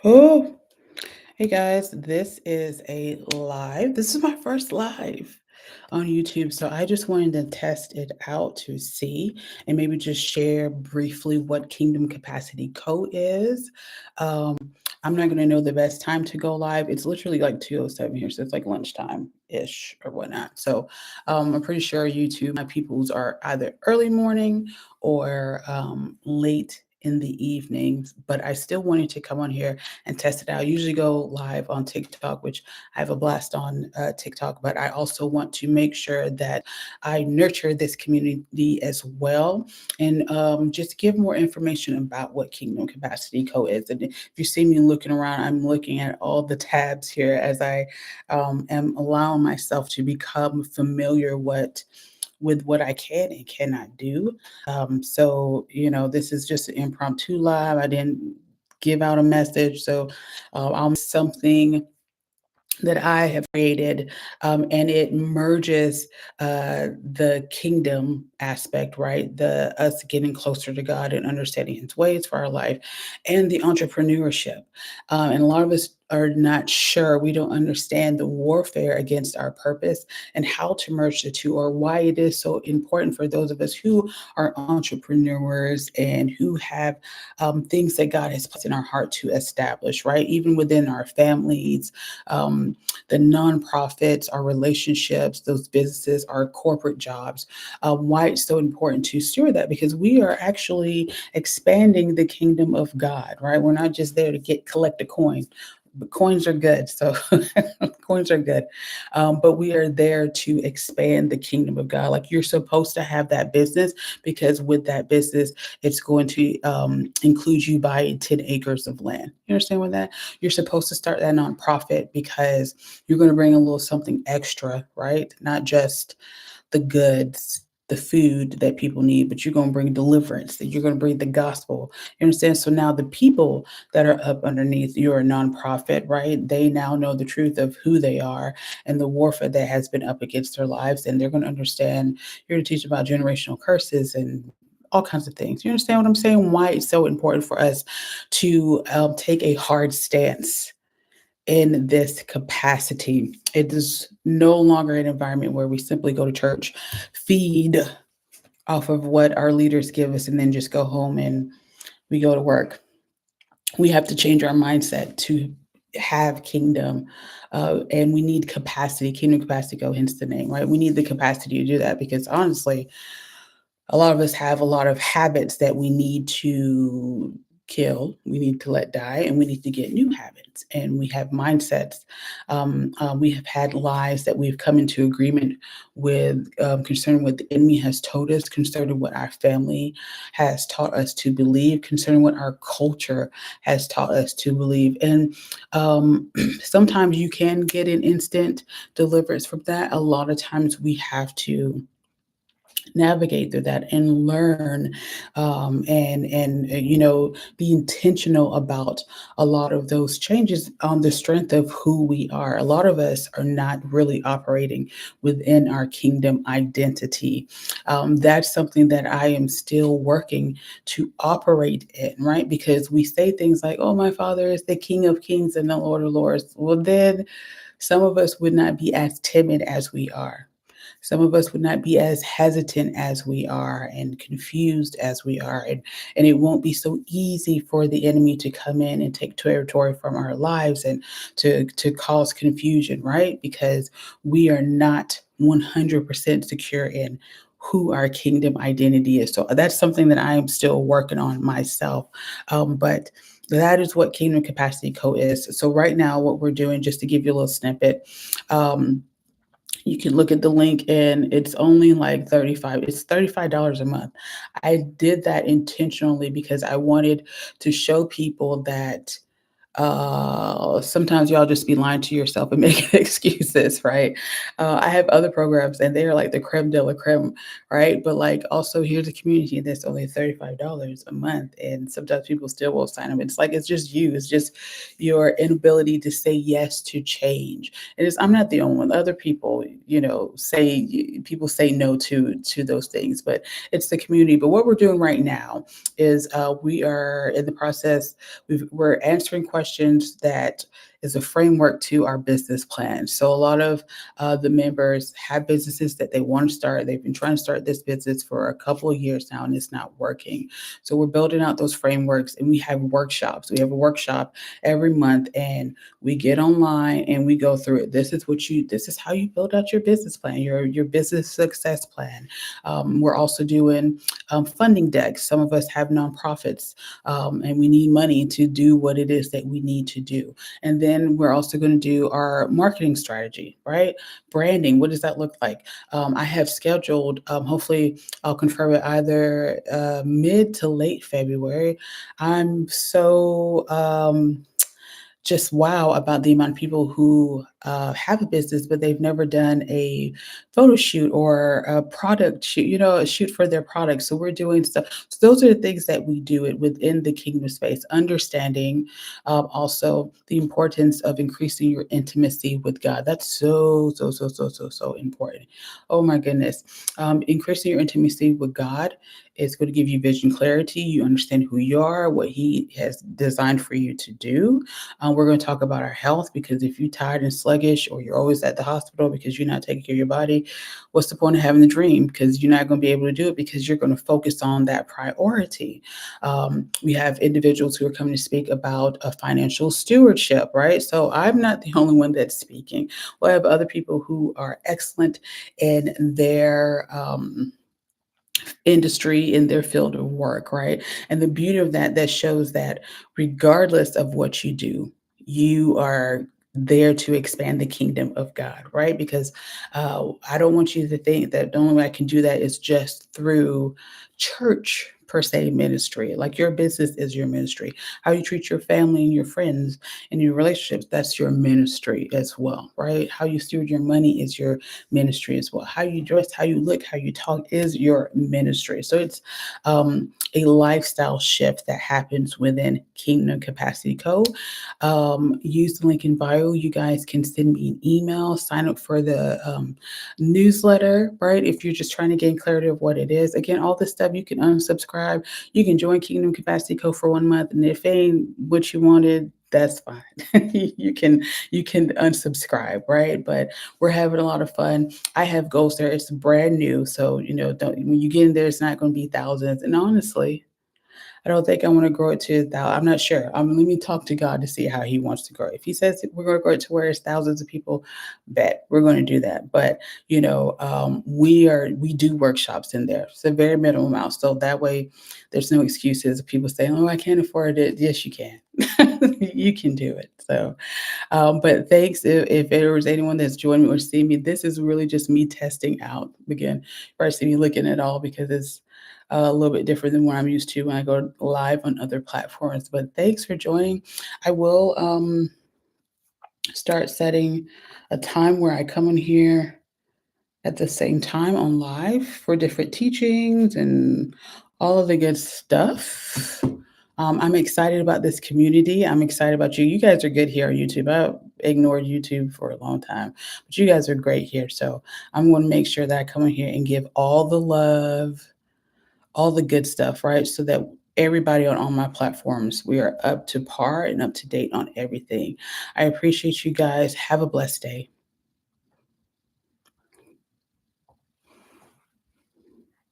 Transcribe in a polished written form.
Oh, hey guys, this is a live. This is my first live on YouTube. So I just wanted to test it out to see and maybe just share briefly what Kingdom Capacity Co is. Um, I'm not going to know the best time to go live. It's literally like 2:07 here. So it's like lunchtime ish or whatnot. So I'm pretty sure YouTube, my peoples are either early morning or late in the evenings, but I still wanted to come on here and test it out. I usually go live on TikTok, which I have a blast on TikTok, but I also want to make sure that I nurture this community as well and just give more information about what Kingdom Capacity Co is. And if you see me looking around, I'm looking at all the tabs here as I am allowing myself to become familiar with what I can and cannot do. This is just an impromptu live. I didn't give out a message. So I'll something that I have created, and it merges the kingdom aspect, right? The us getting closer to God and understanding His ways for our life, and the entrepreneurship. And a lot of us are not sure. We don't understand the warfare against our purpose and how to merge the two, or why it is so important for those of us who are entrepreneurs and who have things that God has put in our heart to establish, right? Even within our families, the nonprofits, our relationships, those businesses, our corporate jobs. Why it's so important to steward that, because we are actually expanding the kingdom of God, right? We're not just there to collect a coin. But coins are good, so coins are good. But we are there to expand the kingdom of God. Like, you're supposed to have that business, because with that business, it's going to include you buying 10 acres of land. You understand what that? You're supposed to start that nonprofit because you're going to bring a little something extra, right? Not just the goods, the food that people need, but you're going to bring deliverance, that you're going to bring the gospel. You understand? So now the people that are up underneath your nonprofit, right? They now know the truth of who they are and the warfare that has been up against their lives. And they're going to understand. You're going to teach about generational curses and all kinds of things. You understand what I'm saying? Why it's so important for us to take a hard stance in this capacity. It is no longer an environment where we simply go to church, feed off of what our leaders give us, and then just go home and we go to work. We have to change our mindset to have kingdom, and we need capacity, kingdom capacity, go hence the name, right? We need the capacity to do that, because honestly, a lot of us have a lot of habits that we need to kill, we need to let die, and we need to get new habits. And we have mindsets. We have had lies that we've come into agreement with, concerning what the enemy has told us, concerning what our family has taught us to believe, concerning what our culture has taught us to believe. And sometimes you can get an instant deliverance from that. A lot of times we have to navigate through that and learn, be intentional about a lot of those changes on the strength of who we are. A lot of us are not really operating within our kingdom identity. That's something that I am still working to operate in, right? Because we say things like, oh, my father is the King of Kings and the Lord of Lords. Well, then some of us would not be as timid as we are. Some of us would not be as hesitant as we are and confused as we are. And it won't be so easy for the enemy to come in and take territory from our lives and to cause confusion, right? Because we are not 100% secure in who our kingdom identity is. So that's something that I am still working on myself. But that is what Kingdom Capacity Co is. So right now, what we're doing, just to give you a little snippet, um, you can look at the link, and it's only like 35, it's $35 a month. I did that intentionally because I wanted to show people that sometimes y'all just be lying to yourself and making excuses, right? I have other programs and they're like the creme de la creme, right? But like, also, here's a community that's only $35 a month, and sometimes people still won't sign up. It's like, it's just you, it's just your inability to say yes to change. And I'm not the only one. Other people, people say no to those things, but it's the community. But what we're doing right now is we are in the process. We're answering questions questions that is a framework to our business plan. So a lot of the members have businesses that they want to start. They've been trying to start this business for a couple of years now and it's not working. So we're building out those frameworks and we have workshops. We have a workshop every month and we get online and we go through it. This is how you build out your business plan, your business success plan. We're also doing funding decks. Some of us have nonprofits and we need money to do what it is that we need to do. And then we're also going to do our marketing strategy, right? Branding. What does that look like? I have scheduled, hopefully, I'll confirm it either mid to late February. I'm so just wow about the amount of people who have a business, but they've never done a photo shoot or a product shoot, a shoot for their product. So we're doing stuff. So those are the things that we do it within the kingdom space, understanding also the importance of increasing your intimacy with God. That's so, so, so, so, so, so important. Oh my goodness. Increasing your intimacy with God is going to give you vision clarity. You understand who you are, what He has designed for you to do. We're going to talk about our health because if you're tired and sluggish or you're always at the hospital because you're not taking care of your body, what's the point of having the dream? Because you're not going to be able to do it because you're going to focus on that priority. We have individuals who are coming to speak about a financial stewardship, right? So I'm not the only one that's speaking. We'll have other people who are excellent in their industry in their field of work, right? And the beauty of that, that shows that regardless of what you do, you are there to expand the kingdom of God, right? Because I don't want you to think that the only way I can do that is just through church per se ministry. Like your business is your ministry. How you treat your family and your friends and your relationships, that's your ministry as well, right? How you steward your money is your ministry as well. How you dress, how you look, how you talk is your ministry. So it's a lifestyle shift that happens within Kingdom Capacity Co. Use the link in bio. You guys can send me an email, sign up for the newsletter, right? If you're just trying to gain clarity of what it is. Again, all this stuff you can unsubscribe. You can join Kingdom Capacity Co. for 1 month, and if it ain't what you wanted, that's fine. You can unsubscribe, right? But we're having a lot of fun. I have goals there. It's brand new, so don't when you get in there, it's not going to be thousands. And honestly, I don't think I want to grow it to I'm not sure. Let me talk to God to see how He wants to grow. If He says we're going to grow it to where it's thousands of people, bet we're going to do that. But we do workshops in there. It's a very minimal amount, so that way there's no excuses. People saying, "Oh, I can't afford it." Yes, you can. You can do it. So, but thanks if there was anyone that's joined me or seen me. This is really just me testing out. Again, first see me looking at all because it's a little bit different than what I'm used to when I go live on other platforms. But thanks for joining. I will start setting a time where I come in here at the same time on live for different teachings and all of the good stuff. I'm excited about this community. I'm excited about you. You guys are good here on YouTube. I ignored YouTube for a long time, but you guys are great here. So I'm going to make sure that I come in here and give all the love, all the good stuff, right? So that everybody on all my platforms, we are up to par and up to date on everything. I appreciate you guys. Have a blessed day.